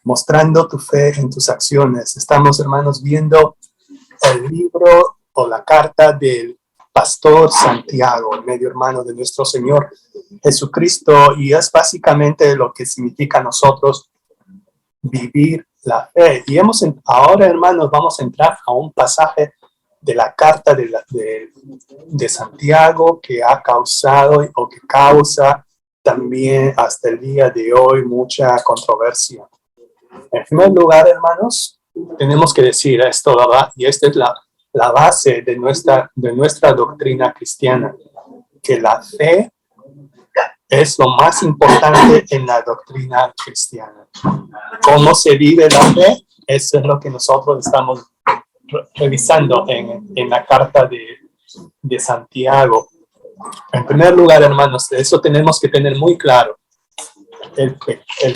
mostrando tu fe en tus acciones. Estamos, hermanos, viendo el libro o la carta del pastor Santiago, el medio hermano de nuestro Señor Jesucristo, y es básicamente lo que significa a nosotros vivir la fe. Y ahora, hermanos, vamos a entrar a un pasaje de la carta de Santiago que ha causado o que causa también hasta el día de hoy mucha controversia. En primer lugar, hermanos, tenemos que decir esto, ¿verdad? Y esta es la base de nuestra doctrina cristiana, que la fe es lo más importante en la doctrina cristiana. ¿Cómo se vive la fe? Eso es lo que nosotros estamos revisando en la carta de Santiago. En primer lugar, hermanos, eso tenemos que tener muy claro. El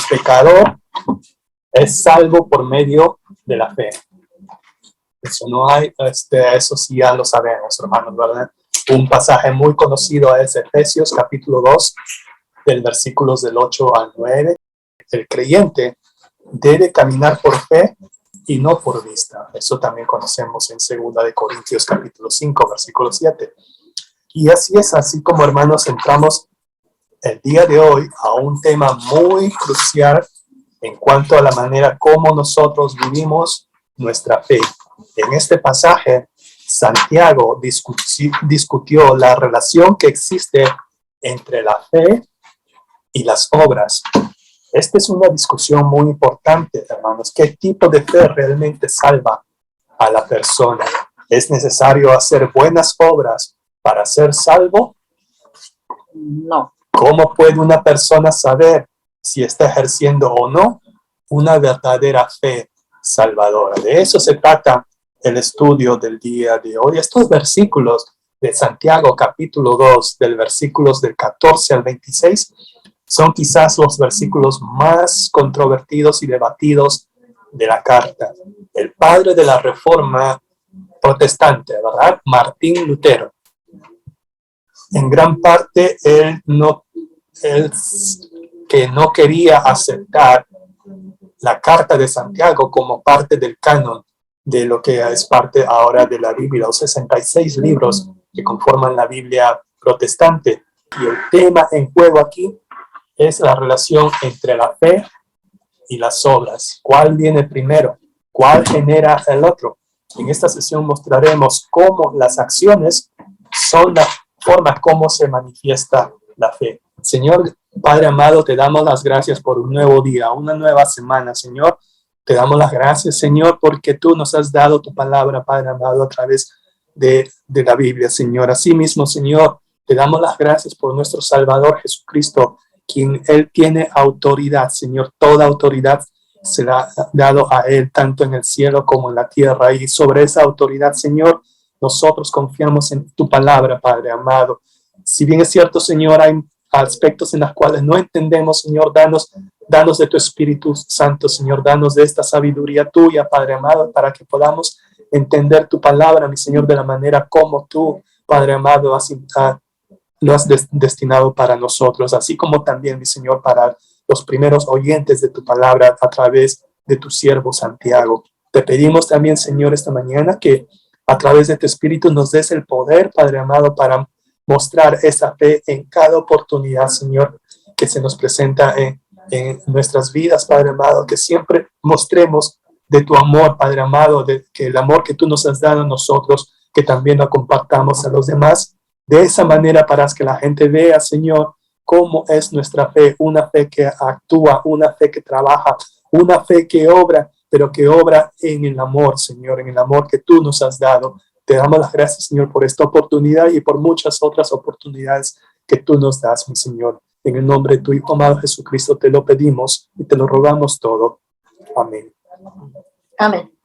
pecador es salvo por medio de la fe. Eso no hay, eso sí ya lo sabemos, hermanos, ¿verdad? Un pasaje muy conocido es Efesios capítulo 2, del versículos del 8 al 9. El creyente debe caminar por fe y no por vista. Eso también conocemos en 2 Corintios capítulo 5, versículo 7. Y así es, así como, hermanos, entramos el día de hoy a un tema muy crucial en cuanto a la manera como nosotros vivimos nuestra fe. En este pasaje, Santiago discutió la relación que existe entre la fe y las obras. Esta es una discusión muy importante, hermanos. ¿Qué tipo de fe realmente salva a la persona? ¿Es necesario hacer buenas obras para ser salvo? No. ¿Cómo puede una persona saber si está ejerciendo o no una verdadera fe salvadora? De eso se trata el estudio del día de hoy. Estos versículos de Santiago capítulo 2, del versículos del 14 al 26, son quizás los versículos más controvertidos y debatidos de la carta. El padre de la Reforma protestante, ¿verdad? Martín Lutero. En gran parte, él que no quería aceptar la carta de Santiago como parte del canon de lo que es parte ahora de la Biblia, los 66 libros que conforman la Biblia protestante. Y el tema en juego aquí es la relación entre la fe y las obras. ¿Cuál viene primero? ¿Cuál genera el otro? En esta sesión mostraremos cómo las acciones son la forma como se manifiesta la fe. Señor Padre amado, te damos las gracias por un nuevo día, una nueva semana, Señor. Te damos las gracias, Señor, porque tú nos has dado tu palabra, Padre amado, a través de la Biblia, Señor. Asimismo, Señor, te damos las gracias por nuestro Salvador Jesucristo, quien Él tiene autoridad, Señor. Toda autoridad se la ha dado a Él, tanto en el cielo como en la tierra. Y sobre esa autoridad, Señor, nosotros confiamos en tu palabra, Padre amado. Si bien es cierto, Señor, hay aspectos en los cuales no entendemos, Señor, danos de tu Espíritu Santo, Señor, danos de esta sabiduría tuya, Padre amado, para que podamos entender tu palabra, mi Señor, de la manera como tú, Padre amado, lo has destinado para nosotros, así como también, mi Señor, para los primeros oyentes de tu palabra a través de tu siervo Santiago. Te pedimos también, Señor, esta mañana que a través de tu Espíritu nos des el poder, Padre amado, para mostrar esa fe en cada oportunidad, Señor, que se nos presenta en nuestras vidas, Padre amado, que siempre mostremos de tu amor, Padre amado, de que el amor que tú nos has dado a nosotros, que también lo compartamos a los demás, de esa manera para que la gente vea, Señor, cómo es nuestra fe, una fe que actúa, una fe que trabaja, una fe que obra, pero que obra en el amor, Señor, en el amor que tú nos has dado. Te damos las gracias, Señor, por esta oportunidad y por muchas otras oportunidades que tú nos das, mi Señor. En el nombre de tu Hijo amado Jesucristo te lo pedimos y te lo rogamos todo. Amén. Amén.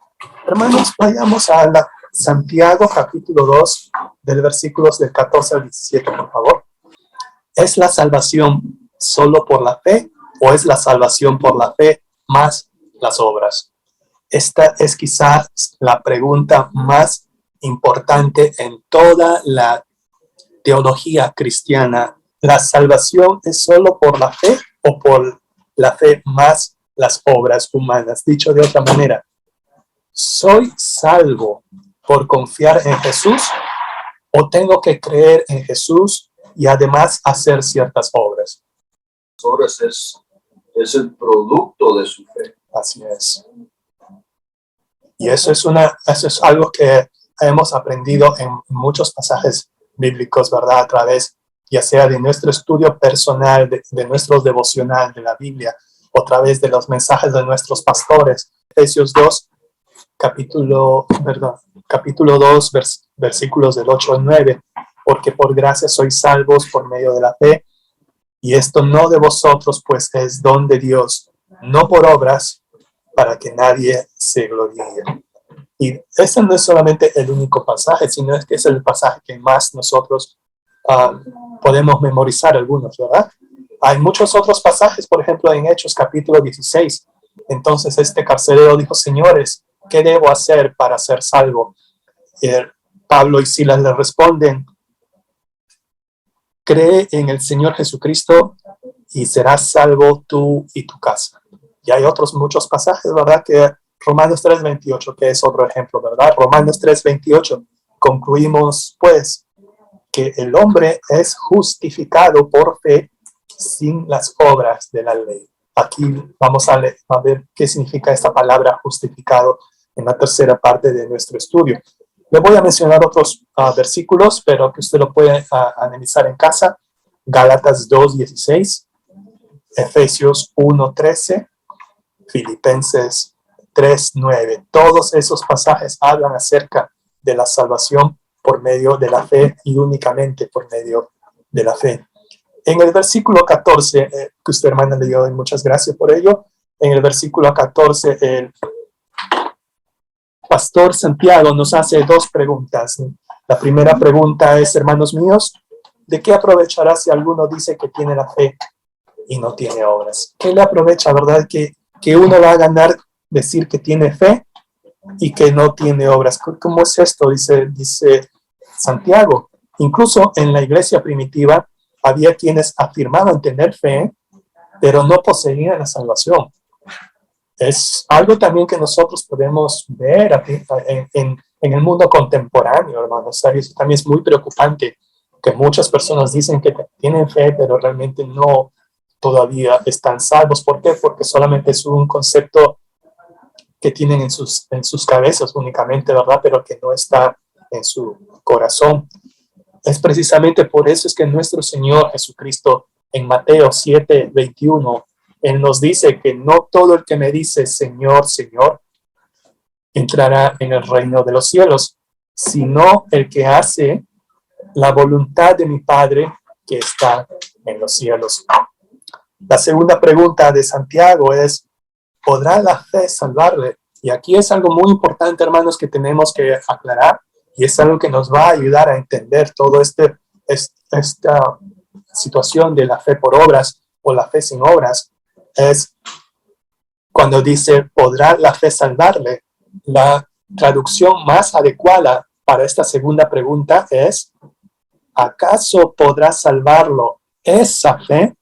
Hermanos, vayamos a Santiago capítulo 2, del versículos del 14 al 17, por favor. ¿Es la salvación solo por la fe o es la salvación por la fe más las obras? Esta es quizás la pregunta más importante en toda la teología cristiana. ¿La salvación es solo por la fe o por la fe más las obras humanas. Dicho de otra manera, ¿soy salvo por confiar en Jesús o tengo que creer en Jesús y además hacer ciertas obras? Obras es el producto de su fe. Así es. Y eso es algo que hemos aprendido en muchos pasajes bíblicos, ¿verdad? A través, ya sea de nuestro estudio personal, de nuestro devocional de la Biblia, o a través de los mensajes de nuestros pastores. Efesios 2, capítulo 2, versículos del 8 al 9. Porque por gracia sois salvos por medio de la fe, y esto no de vosotros, pues es don de Dios, no por obras, para que nadie se gloríe. Y este no es solamente el único pasaje, sino es que es el pasaje que más nosotros podemos memorizar algunos, ¿verdad? Hay muchos otros pasajes, por ejemplo, en Hechos capítulo 16. Entonces este carcelero dijo, señores, ¿qué debo hacer para ser salvo? Pablo y Silas le responden, cree en el Señor Jesucristo y serás salvo tú y tu casa. Y hay otros muchos pasajes, ¿verdad? Que Romanos 3:28, que es otro ejemplo, ¿verdad? Romanos 3:28. Concluimos, pues, que el hombre es justificado por fe sin las obras de la ley. Aquí vamos a ver qué significa esta palabra justificado en la tercera parte de nuestro estudio. Le voy a mencionar otros versículos, pero que usted lo puede analizar en casa. Gálatas 2:16, Efesios 1:13, Filipenses 3:9. Todos esos pasajes hablan acerca de la salvación por medio de la fe y únicamente por medio de la fe. En el versículo 14, que usted, hermana, le dio, y muchas gracias por ello, en el versículo 14, el pastor Santiago nos hace dos preguntas. La primera pregunta es, hermanos míos, ¿de qué aprovechará si alguno dice que tiene la fe y no tiene obras? ¿Qué le aprovecha, verdad? Que uno va a ganar decir que tiene fe y que no tiene obras. ¿Cómo es esto? Dice Santiago. Incluso en la iglesia primitiva había quienes afirmaban tener fe, pero no poseían la salvación. Es algo también que nosotros podemos ver en el mundo contemporáneo, hermanos. Eso también es muy preocupante, que muchas personas dicen que tienen fe, pero realmente no todavía están salvos. ¿Por qué? Porque solamente es un concepto que tienen en sus cabezas únicamente, ¿verdad? Pero que no está en su corazón. Es precisamente por eso es que nuestro Señor Jesucristo en Mateo 7:21, Él nos dice que no todo el que me dice Señor, Señor, entrará en el reino de los cielos, sino el que hace la voluntad de mi Padre que está en los cielos. La segunda pregunta de Santiago es, ¿podrá la fe salvarle? Y aquí es algo muy importante, hermanos, que tenemos que aclarar, y es algo que nos va a ayudar a entender todo esta situación de la fe por obras o la fe sin obras. Es cuando dice, ¿podrá la fe salvarle? La traducción más adecuada para esta segunda pregunta es, ¿acaso podrá salvarlo esa fe?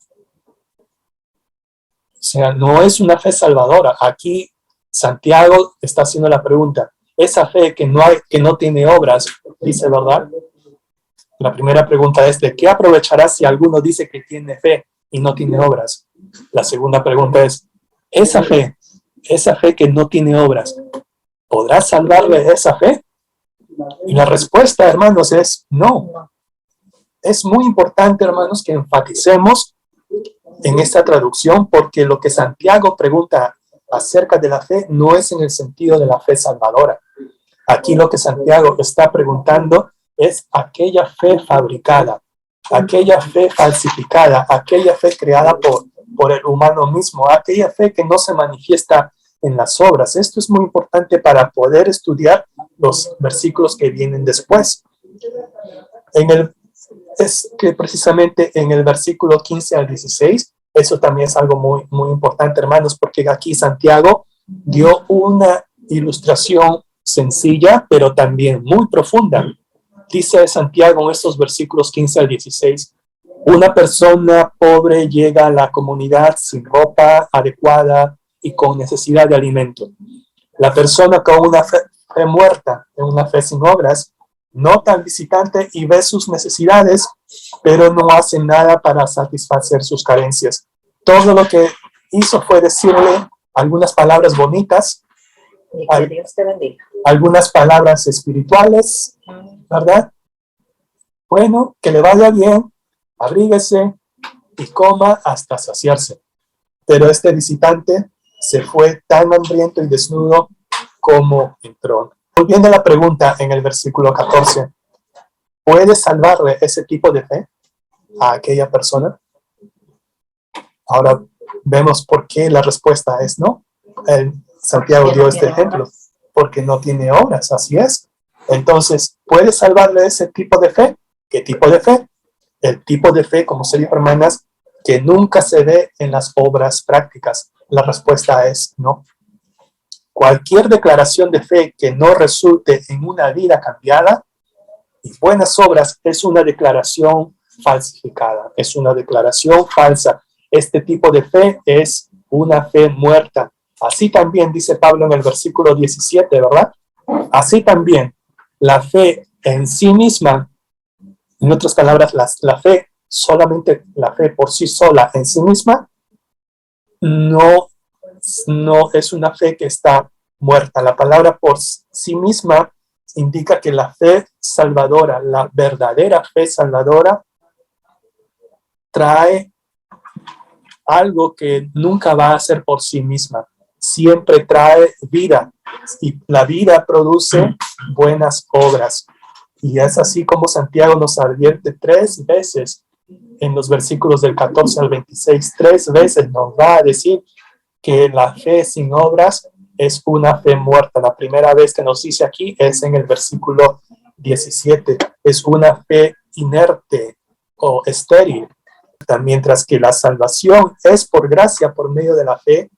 O sea, no es una fe salvadora. Aquí Santiago está haciendo la pregunta. Esa fe que no tiene obras, dice, ¿verdad? La primera pregunta es, ¿de qué aprovechará si alguno dice que tiene fe y no tiene obras? La segunda pregunta es, esa fe que no tiene obras, ¿podrá salvarle esa fe? Y la respuesta, hermanos, es no. Es muy importante, hermanos, que enfaticemos en esta traducción, porque lo que Santiago pregunta acerca de la fe no es en el sentido de la fe salvadora. Aquí lo que Santiago está preguntando es aquella fe fabricada, aquella fe falsificada, aquella fe creada por el humano mismo, aquella fe que no se manifiesta en las obras. Esto es muy importante para poder estudiar los versículos que vienen después. Es que precisamente en el versículo 15 al 16, eso también es algo muy, muy importante, hermanos, porque aquí Santiago dio una ilustración sencilla, pero también muy profunda. Dice Santiago en estos versículos 15 al 16, una persona pobre llega a la comunidad sin ropa adecuada y con necesidad de alimento. La persona con una fe muerta, una fe sin obras, nota al visitante y ve sus necesidades, pero no hace nada para satisfacer sus carencias. Todo lo que hizo fue decirle algunas palabras bonitas, Y que Dios te bendiga. algunas palabras espirituales, ¿verdad? Bueno, que le vaya bien, abríguese y coma hasta saciarse. Pero este visitante se fue tan hambriento y desnudo como entró. Volviendo a la pregunta en el versículo 14, ¿puede salvarle ese tipo de fe a aquella persona? Ahora vemos por qué la respuesta es no. Santiago dio este ejemplo, porque no tiene obras, así es. Entonces, ¿puede salvarle ese tipo de fe? ¿Qué tipo de fe? El tipo de fe, como se dijo, hermanas, que nunca se ve en las obras prácticas. La respuesta es no. Cualquier declaración de fe que no resulte en una vida cambiada y buenas obras es una declaración falsificada, es una declaración falsa. Este tipo de fe es una fe muerta. Así también dice Pablo en el versículo 17, ¿verdad? Así también la fe en sí misma, en otras palabras, la fe, solamente la fe por sí sola en sí misma, no es una fe que está muerta. La palabra por sí misma indica que la fe salvadora, la verdadera fe salvadora, trae algo que nunca va a ser por sí misma. Siempre trae vida y la vida produce buenas obras. Y es así como Santiago nos advierte 3 veces en los versículos del 14 al 26. 3 veces nos va a decir que la fe sin obras es una fe muerta. La primera vez que nos dice aquí es en el versículo 17. Es una fe inerte o estéril. Mientras que la salvación es por gracia, por medio de la fe,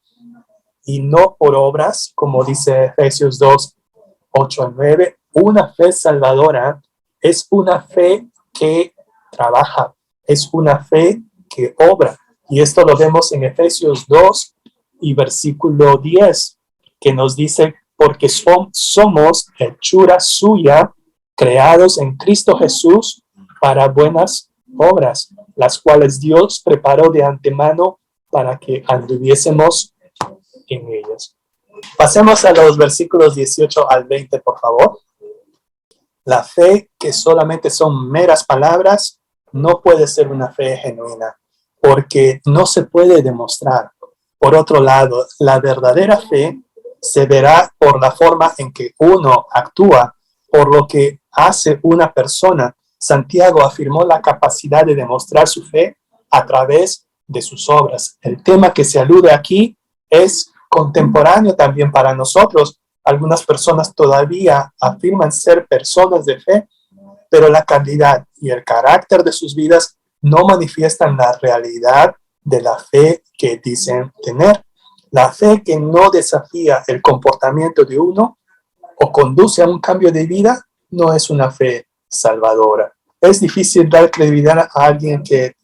y no por obras, como dice Efesios 2, 8 al 9. Una fe salvadora es una fe que trabaja, es una fe que obra. Y esto lo vemos en Efesios 2 y versículo 10, que nos dice, porque somos hechura suya, creados en Cristo Jesús para buenas obras, las cuales Dios preparó de antemano para que anduviésemos en ellas. Pasemos a los versículos 18 al 20, por favor. La fe que solamente son meras palabras no puede ser una fe genuina, porque no se puede demostrar. Por otro lado, la verdadera fe se verá por la forma en que uno actúa, por lo que hace una persona. Santiago afirmó la capacidad de demostrar su fe a través de sus obras. El tema que se alude aquí es contemporáneo también para nosotros. Algunas personas todavía afirman ser personas de fe, pero la calidad y el carácter de sus vidas no manifiestan la realidad de la fe que dicen tener. La fe que no desafía el comportamiento de uno o conduce a un cambio de vida no es una fe salvadora. Es difícil dar credibilidad a alguien que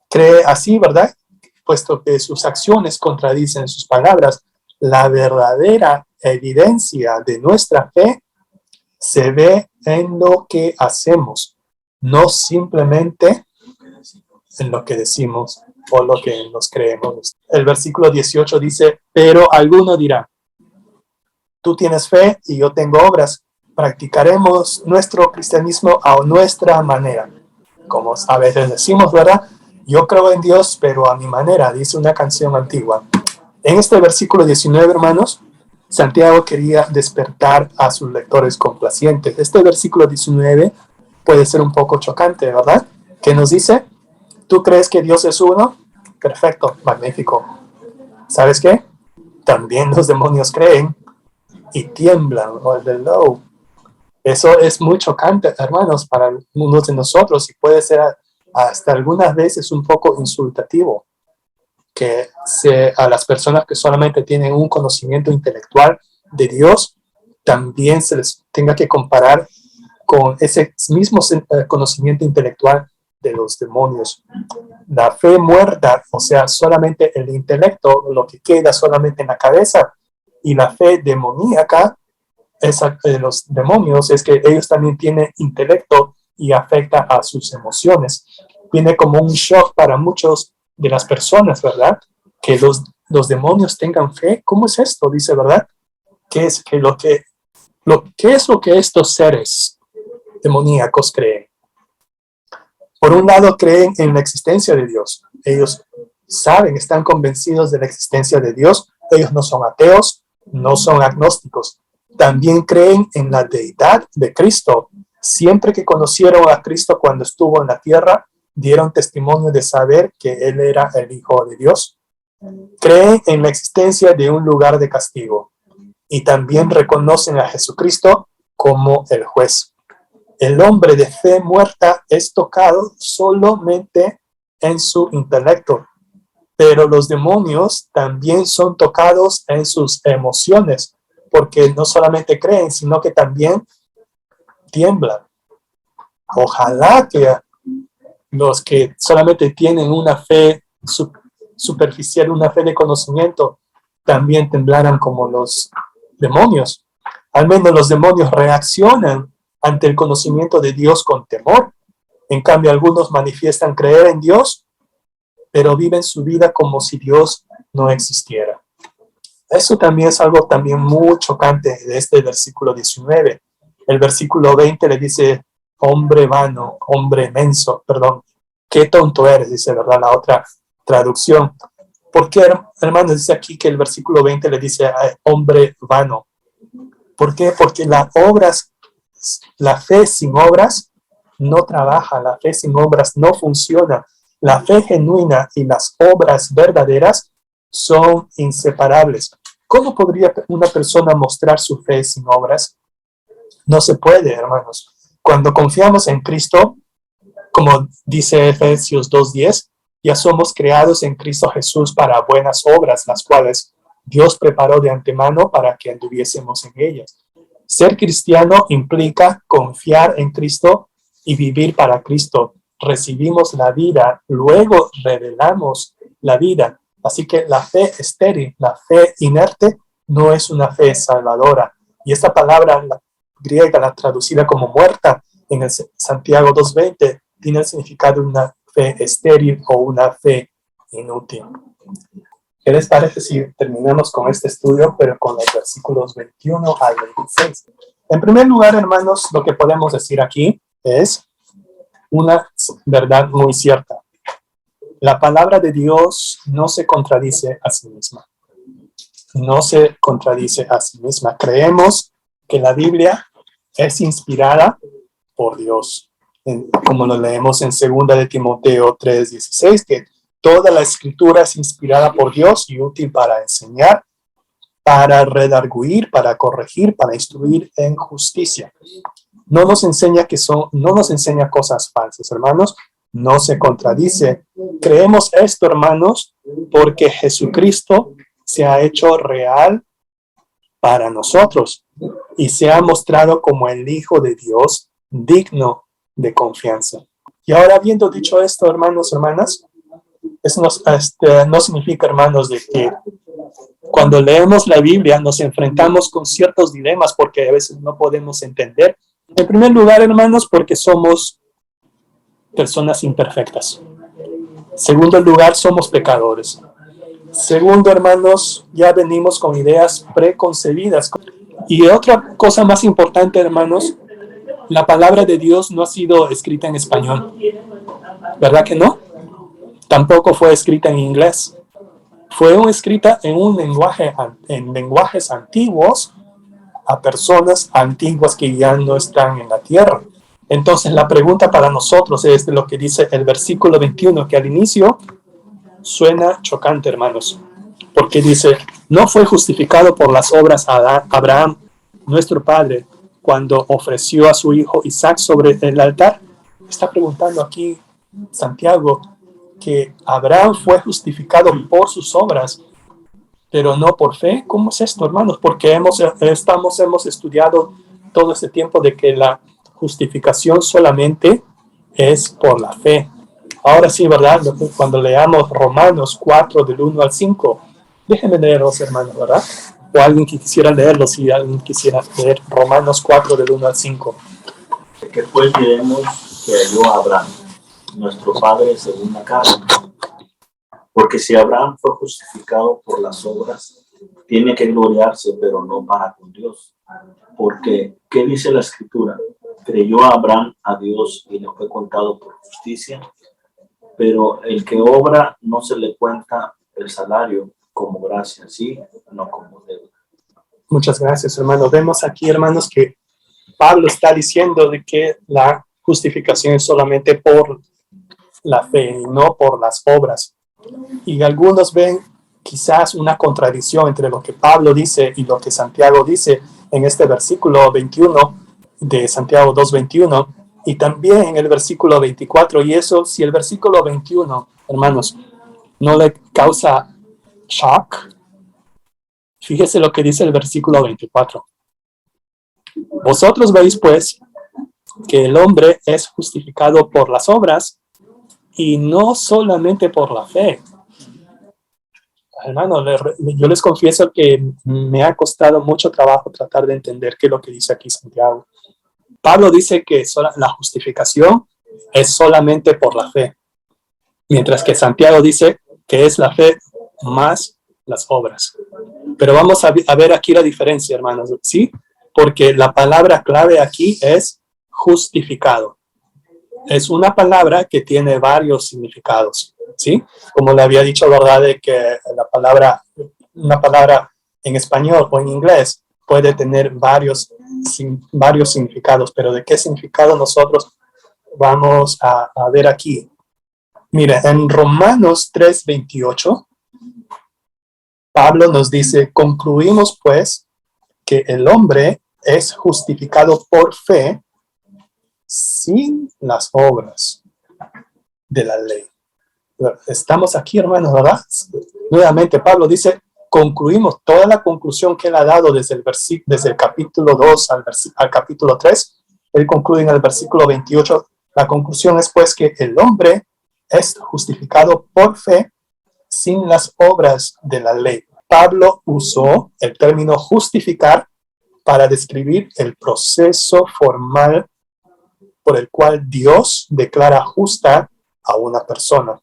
cree así, ¿verdad? Puesto que sus acciones contradicen sus palabras. La verdadera evidencia de nuestra fe se ve en lo que hacemos, no simplemente en lo que decimos o lo que nos creemos. El versículo 18 dice, pero alguno dirá, tú tienes fe y yo tengo obras, practicaremos nuestro cristianismo a nuestra manera. Como a veces decimos, ¿verdad? Yo creo en Dios, pero a mi manera, dice una canción antigua. En este versículo 19, hermanos, Santiago quería despertar a sus lectores complacientes. Este versículo 19 puede ser un poco chocante, ¿verdad? Que nos dice, ¿tú crees que Dios es uno? Perfecto, magnífico. ¿Sabes qué? También los demonios creen y tiemblan. Eso es muy chocante, hermanos, para algunos de nosotros y puede ser hasta algunas veces un poco insultativo que a las personas que solamente tienen un conocimiento intelectual de Dios, también se les tenga que comparar con ese mismo conocimiento intelectual de los demonios. La fe muerta, o sea, solamente el intelecto, lo que queda solamente en la cabeza, y la fe demoníaca, esa de los demonios, es que ellos también tienen intelecto y afecta a sus emociones. Viene como un shock para muchos de las personas, ¿verdad? Que los demonios tengan fe. ¿Cómo es esto? Dice, ¿verdad? ¿Qué es lo que estos seres demoníacos creen? Por un lado, creen en la existencia de Dios. Ellos saben, están convencidos de la existencia de Dios. Ellos no son ateos, no son agnósticos. También creen en la deidad de Cristo. Siempre que conocieron a Cristo cuando estuvo en la tierra, dieron testimonio de saber que Él era el Hijo de Dios. Creen en la existencia de un lugar de castigo. Y también reconocen a Jesucristo como el juez. El hombre de fe muerta es tocado solamente en su intelecto, pero los demonios también son tocados en sus emociones, porque no solamente creen, sino que también tiemblan. Ojalá que los que solamente tienen una fe superficial, una fe de conocimiento, también temblaran como los demonios. Al menos los demonios reaccionan ante el conocimiento de Dios con temor. En cambio, algunos manifiestan creer en Dios, pero viven su vida como si Dios no existiera. Eso también es algo también muy chocante de este versículo 19. El versículo 20 le dice, hombre vano, hombre menso, perdón, qué tonto eres, dice, ¿verdad? La otra traducción. ¿Por qué, hermanos, dice aquí que el versículo 20 le dice hombre vano? ¿Por qué? Porque la fe sin obras no trabaja, la fe sin obras no funciona. La fe genuina y las obras verdaderas son inseparables. ¿Cómo podría una persona mostrar su fe sin obras? No se puede, hermanos. Cuando confiamos en Cristo, como dice Efesios 2:10, ya somos creados en Cristo Jesús para buenas obras, las cuales Dios preparó de antemano para que anduviésemos en ellas. Ser cristiano implica confiar en Cristo y vivir para Cristo. Recibimos la vida, luego revelamos la vida. Así que la fe estéril, la fe inerte, no es una fe salvadora. Y esta palabra la griega, la traducida como muerta en el Santiago 2:20, tiene el significado de una fe estéril o una fe inútil. ¿Qué les parece si terminamos con este estudio, pero con los versículos 21 al 26? En primer lugar, hermanos, lo que podemos decir aquí es una verdad muy cierta. La palabra de Dios no se contradice a sí misma. No se contradice a sí misma. Creemos que la Biblia es inspirada por Dios. Como lo leemos en 2 de Timoteo 3:16, que toda la escritura es inspirada por Dios y útil para enseñar, para redarguir, para corregir, para instruir en justicia. No nos enseña cosas falsas, hermanos. No se contradice. Creemos esto, hermanos, porque Jesucristo se ha hecho real para nosotros y se ha mostrado como el Hijo de Dios, digno de confianza. Y ahora, habiendo dicho esto, hermanos, hermanas, eso no significa, hermanos, de que cuando leemos la Biblia nos enfrentamos con ciertos dilemas porque a veces no podemos entender. En primer lugar, hermanos, porque somos personas imperfectas. Segundo lugar, somos pecadores. Segundo, hermanos, ya venimos con ideas preconcebidas. Y otra cosa más importante, hermanos, la palabra de Dios no ha sido escrita en español. ¿Verdad que no? Tampoco fue escrita en inglés. Fue escrita en lenguajes antiguos a personas antiguas que ya no están en la tierra. Entonces la pregunta para nosotros es de lo que dice el versículo 21, que al inicio suena chocante, hermanos, porque dice, no fue justificado por las obras Abraham, nuestro padre, cuando ofreció a su hijo Isaac sobre el altar. Está preguntando aquí Santiago que Abraham fue justificado por sus obras, pero no por fe. ¿Cómo es esto, hermanos? Porque hemos estudiado todo este tiempo de que la justificación solamente es por la fe. Ahora sí, ¿verdad? Cuando leamos Romanos 4 del 1 al 5, déjenme leerlos, hermanos, ¿verdad? O alguien que quisiera leerlo, si alguien quisiera leer Romanos 4 del 1 al 5. Que pues diremos que halló a Abraham, nuestro padre según la carne. Porque si Abraham fue justificado por las obras, tiene que gloriarse, pero no para con Dios. Porque, ¿qué dice la Escritura? Creyó Abraham a Dios y le fue contado por justicia, pero el que obra no se le cuenta el salario como gracia, sí, no como deuda. Muchas gracias, hermanos. Vemos aquí, hermanos, que Pablo está diciendo de que la justificación es solamente por la fe y no por las obras. Y algunos ven quizás una contradicción entre lo que Pablo dice y lo que Santiago dice en este versículo 21 de Santiago 2:21 y también en el versículo 24. Y eso, si el versículo 21, hermanos, no le causa shock, fíjese lo que dice el versículo 24. Vosotros veis, pues, que el hombre es justificado por las obras y no solamente por la fe. Hermano, yo les confieso que me ha costado mucho trabajo tratar de entender qué es lo que dice aquí Santiago. Pablo dice que la justificación es solamente por la fe, mientras que Santiago dice que es la fe más las obras. Pero vamos a ver aquí la diferencia, hermanos, ¿sí? Porque la palabra clave aquí es justificado. Es una palabra que tiene varios significados, ¿sí? Como le había dicho, ¿verdad? De que una palabra en español o en inglés puede tener varios significados, pero ¿de qué significado nosotros vamos a ver aquí? Mire, en Romanos 3:28, Pablo nos dice, concluimos pues que el hombre es justificado por fe sin las obras de la ley. Estamos aquí, hermanos, ¿verdad? Nuevamente, Pablo dice, concluimos toda la conclusión que él ha dado desde el capítulo 2 al capítulo 3. Él concluye en el versículo 28. La conclusión es, pues, que el hombre es justificado por fe sin las obras de la ley. Pablo usó el término justificar para describir el proceso formal por el cual Dios declara justa a una persona.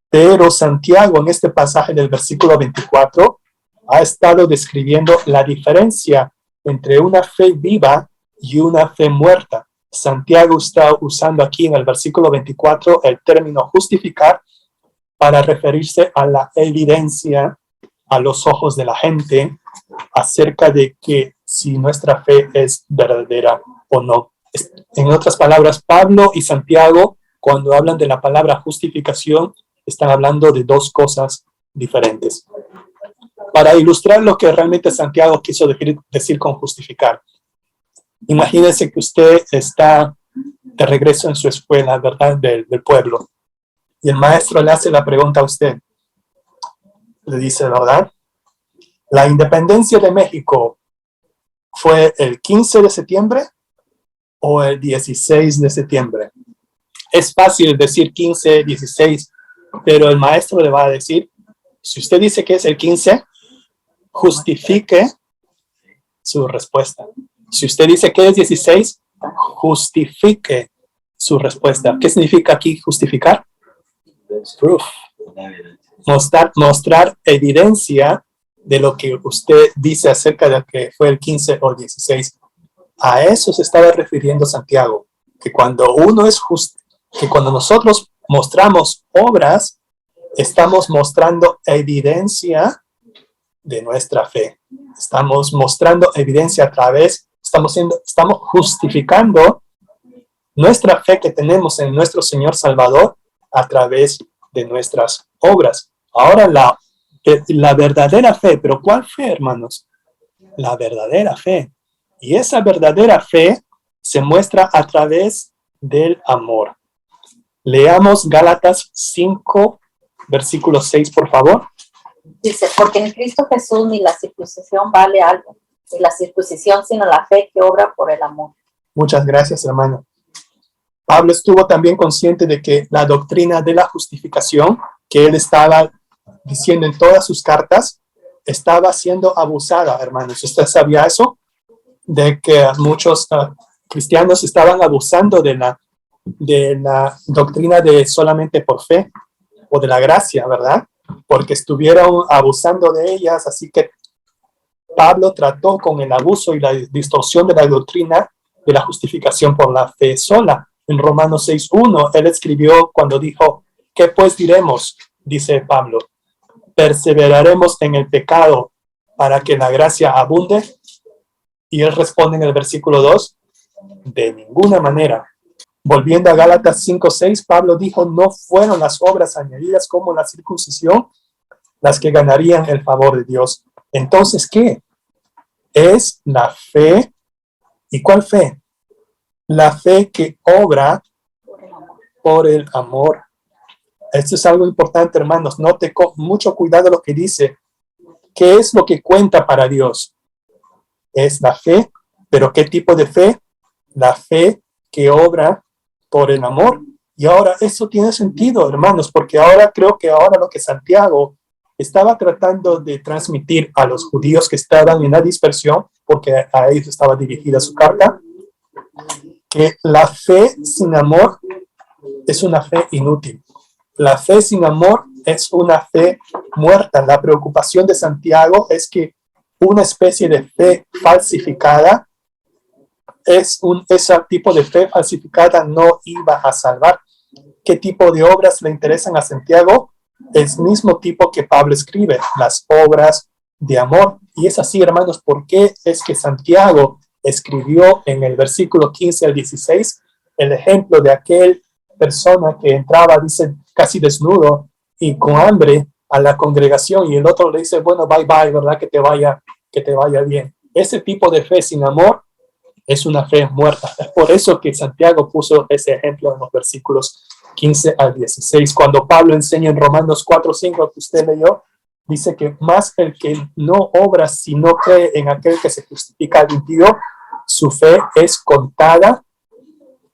Pero Santiago, en este pasaje del versículo 24, ha estado describiendo la diferencia entre una fe viva y una fe muerta. Santiago está usando aquí en el versículo 24 el término justificar para referirse a la evidencia a los ojos de la gente acerca de que si nuestra fe es verdadera o no. En otras palabras, Pablo y Santiago, cuando hablan de la palabra justificación, están hablando de dos cosas diferentes. Para ilustrar lo que realmente Santiago quiso decir con justificar, imagínense que usted está de regreso en su escuela, ¿verdad?, del pueblo, y el maestro le hace la pregunta a usted. Le dice, ¿verdad? ¿La independencia de México fue el 15 de septiembre o el 16 de septiembre? Es fácil decir 15, 16, pero el maestro le va a decir, si usted dice que es el 15, justifique su respuesta. Si usted dice que es 16, justifique su respuesta. ¿Qué significa aquí justificar? Proof. Mostrar evidencia de lo que usted dice acerca de que fue el 15 o 16. A eso se estaba refiriendo Santiago, que cuando cuando nosotros mostramos obras, estamos mostrando evidencia de nuestra fe. Estamos mostrando evidencia estamos justificando nuestra fe que tenemos en nuestro Señor Salvador a través de nuestras obras. Ahora la verdadera fe, ¿pero cuál fe, hermanos? La verdadera fe. Y esa verdadera fe se muestra a través del amor. Leamos Gálatas 5, versículo 6, por favor. Dice, porque en Cristo Jesús ni la circuncisión vale algo, ni la circuncisión sino la fe que obra por el amor. Muchas gracias, hermano. Pablo estuvo también consciente de que la doctrina de la justificación, que él estaba diciendo en todas sus cartas, estaba siendo abusada, hermanos. ¿Usted sabía eso? De que muchos cristianos estaban abusando de la doctrina de solamente por fe o de la gracia, ¿verdad? Porque estuvieron abusando de ellas, así que Pablo trató con el abuso y la distorsión de la doctrina de la justificación por la fe sola. En Romanos 6:1, él escribió cuando dijo, ¿qué pues diremos? Dice Pablo, ¿perseveraremos en el pecado para que la gracia abunde? Y él responde en el versículo 2, de ninguna manera. Volviendo a Gálatas 5:6, Pablo dijo, no fueron las obras añadidas como la circuncisión las que ganarían el favor de Dios. Entonces, ¿qué? Es la fe. ¿Y cuál fe? La fe que obra por el amor. Esto es algo importante, hermanos. Note con mucho cuidado lo que dice. ¿Qué es lo que cuenta para Dios? Es la fe. ¿Pero qué tipo de fe? La fe que obra por el amor. Y ahora eso tiene sentido, hermanos, porque ahora creo que ahora lo que Santiago estaba tratando de transmitir a los judíos que estaban en la dispersión, porque a ellos estaba dirigida su carta, que la fe sin amor es una fe inútil. La fe sin amor es una fe muerta. La preocupación de Santiago es que una especie de fe falsificada ese tipo de fe falsificada no iba a salvar. ¿Qué tipo de obras le interesan a Santiago? El mismo tipo que Pablo escribe, las obras de amor. Y es así, hermanos, ¿por qué es que Santiago escribió en el versículo 15 al 16 el ejemplo de aquel persona que entraba, dice, casi desnudo y con hambre a la congregación y el otro le dice, bueno, bye bye, ¿verdad? Que te vaya bien. Ese tipo de fe sin amor es una fe muerta. Es por eso que Santiago puso ese ejemplo en los versículos 15 al 16. Cuando Pablo enseña en Romanos 4:5 que usted leyó, dice que más el que no obra, sino cree en aquel que se justifica al impío, su fe es contada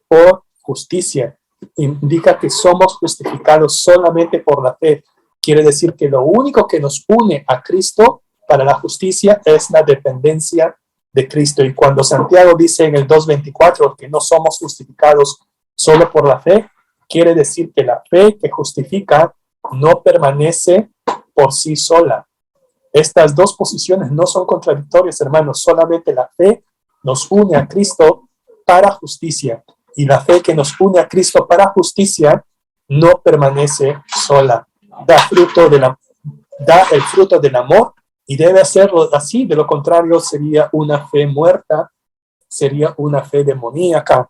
por justicia. Indica que somos justificados solamente por la fe. Quiere decir que lo único que nos une a Cristo para la justicia es la dependencia de Cristo. Y cuando Santiago dice en el 2:24 que no somos justificados solo por la fe, quiere decir que la fe que justifica no permanece por sí sola. Estas dos posiciones no son contradictorias, hermanos. Solamente la fe nos une a Cristo para justicia. Y la fe que nos une a Cristo para justicia no permanece sola. Da el fruto del amor y debe hacerlo así. De lo contrario, sería una fe muerta, sería una fe demoníaca.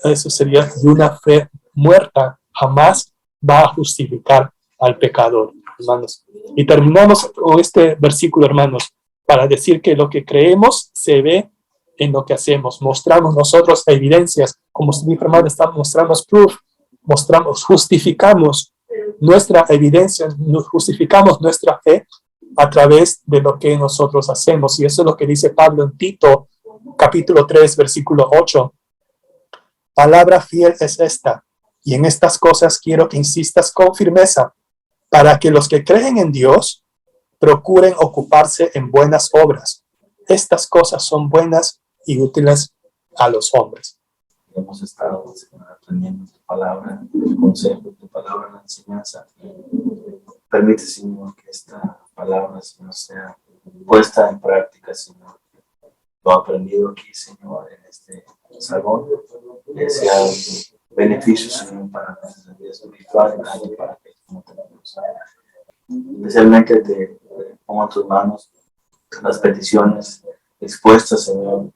Eso sería una fe muerta. Jamás va a justificar al pecador, hermanos. Y terminamos con este versículo, hermanos, para decir que lo que creemos se ve en lo que hacemos. Mostramos nosotros evidencias, como mi hermano está mostrando proof, justificamos nuestra evidencia, justificamos nuestra fe a través de lo que nosotros hacemos. Y eso es lo que dice Pablo en Tito, capítulo 3, versículo 8. Palabra fiel es esta, y en estas cosas quiero que insistas con firmeza, para que los que creen en Dios procuren ocuparse en buenas obras. Estas cosas son buenas y útiles a los hombres. Hemos estado, Señor, aprendiendo tu palabra, tu consejo, tu palabra, la enseñanza. Permite, Señor, que esta palabra, Señor, sea puesta en práctica, Señor. Lo aprendido aquí, Señor, en este salón, que sea un beneficio, Señor, para nuestra vida espiritual y para que no tenemos. Especialmente te pongo en tus manos las peticiones expuestas, Señor.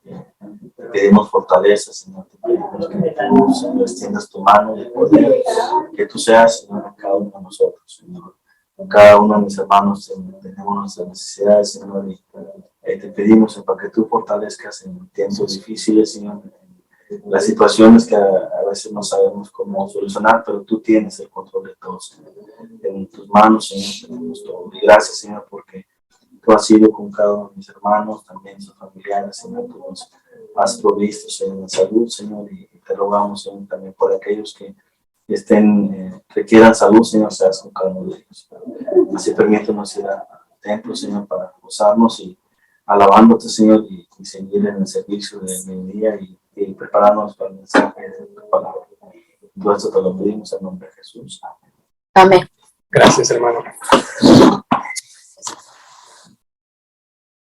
Te pedimos fortaleza, Señor. Te pedimos que tú, Señor, extiendas tu mano de poder, que tú seas, Señor, en cada uno de nosotros, Señor. En cada uno de mis hermanos, Señor, tenemos nuestras necesidades, Señor, y te pedimos, Señor, para que tú fortalezcas en tiempos difíciles, Señor, en las situaciones que a veces no sabemos cómo solucionar, pero tú tienes el control de todo, Señor. En tus manos, Señor, tenemos todo. Y gracias, Señor, porque tú has sido con cada uno de mis hermanos, también sus familiares, Señor, tú nos has provisto, Señor, en salud, Señor, y te rogamos, Señor, también por aquellos que requieran salud, Señor, seas con cada uno de ellos. Así permítanos ir al templo, Señor, para gozarnos y alabándote, Señor, y seguir en el servicio del día y prepararnos para el mensaje de tu palabra. Todo esto te lo pedimos en nombre de Jesús. Amén. Gracias, hermano.